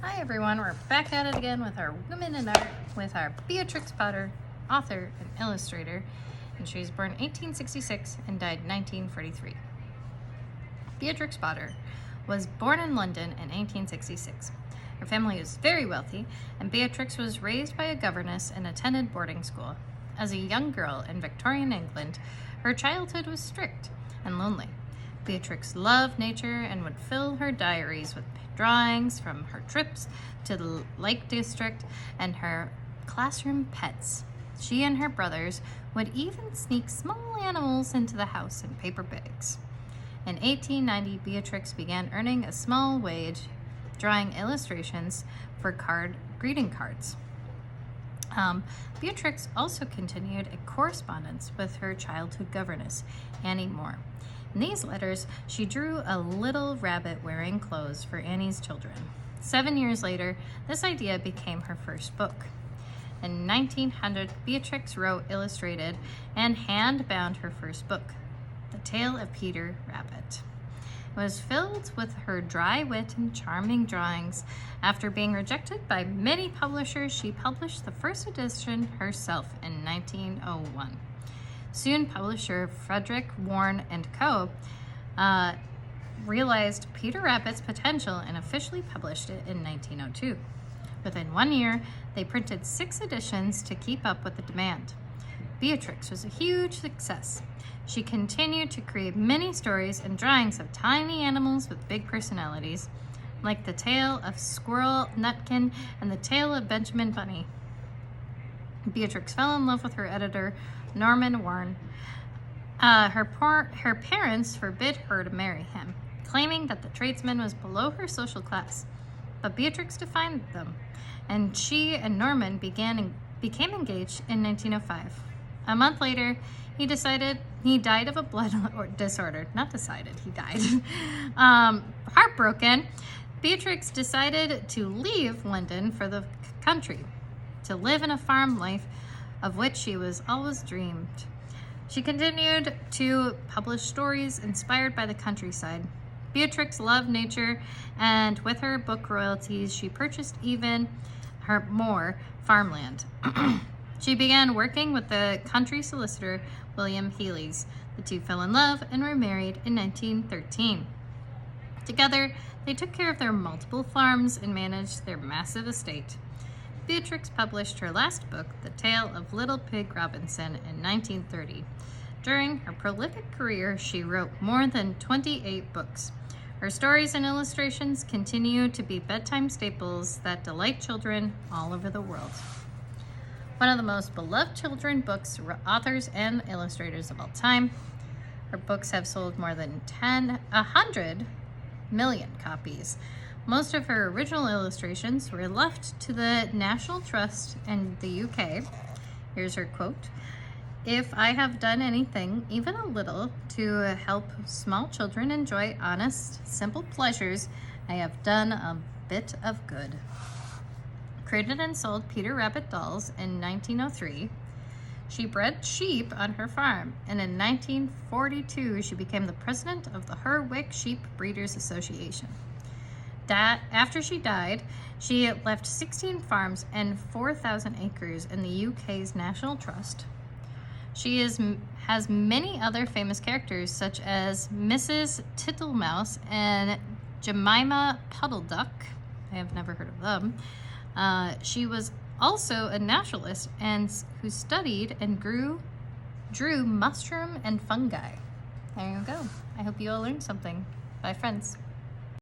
Hi everyone, we're back at it again with our Women in Art with our Beatrix Potter, author and illustrator, and she was born 1866 and died 1943. Beatrix Potter was born in London in 1866. Her family was very wealthy, and Beatrix was raised by a governess and attended boarding school. As a young girl in Victorian England, her childhood was strict and lonely. Beatrix loved nature and would fill her diaries with drawings from her trips to the Lake District and her classroom pets. She and her brothers would even sneak small animals into the house in paper bags. In 1890, Beatrix began earning a small wage drawing illustrations for greeting cards. Beatrix also continued a correspondence with her childhood governess, Annie Moore. In these letters, she drew a little rabbit wearing clothes for Annie's children. 7 years later, this idea became her first book. In 1900, Beatrix wrote, illustrated, and hand-bound her first book, The Tale of Peter Rabbit. It was filled with her dry wit and charming drawings. After being rejected by many publishers, she published the first edition herself in 1901. Soon, publisher Frederick Warne and Co. realized Peter Rabbit's potential and officially published it in 1902. Within 1 year, they printed 6 editions to keep up with the demand. Beatrix was a huge success. She continued to create many stories and drawings of tiny animals with big personalities, like the tale of Squirrel Nutkin and the tale of Benjamin Bunny. Beatrix fell in love with her editor, Norman Warren. Her parents forbid her to marry him, claiming that the tradesman was below her social class. But Beatrix defied them, and she and Norman became engaged in 1905. A month later, he died of a blood disorder. Not decided, he died. Heartbroken, Beatrix decided to leave London for the country, to live in a farm life of which she was always dreamed. She continued to publish stories inspired by the countryside. Beatrix loved nature, and with her book royalties, she purchased even more farmland. She began working with the country solicitor, William Healy's. The two fell in love and were married in 1913. Together, they took care of their multiple farms and managed their massive estate. Beatrix published her last book, The Tale of Little Pig Robinson, in 1930. During her prolific career, she wrote more than 28 books. Her stories and illustrations continue to be bedtime staples that delight children all over the world. One of the most beloved children's books, authors, and illustrators of all time. Her books have sold more than 100 million copies. Most of her original illustrations were left to the National Trust in the UK. Here's her quote: "If I have done anything, even a little, to help small children enjoy honest, simple pleasures, I have done a bit of good." Created and sold Peter Rabbit dolls in 1903. She bred sheep on her farm, and in 1942, she became the president of the Herwick Sheep Breeders Association. After she died, she left 16 farms and 4,000 acres in the UK's National Trust. She has many other famous characters, such as Mrs. Tittlemouse and Jemima Puddle Duck. I have never heard of them. She was also a naturalist who studied and drew mushroom and fungi. There you go. I hope you all learned something. Bye, friends.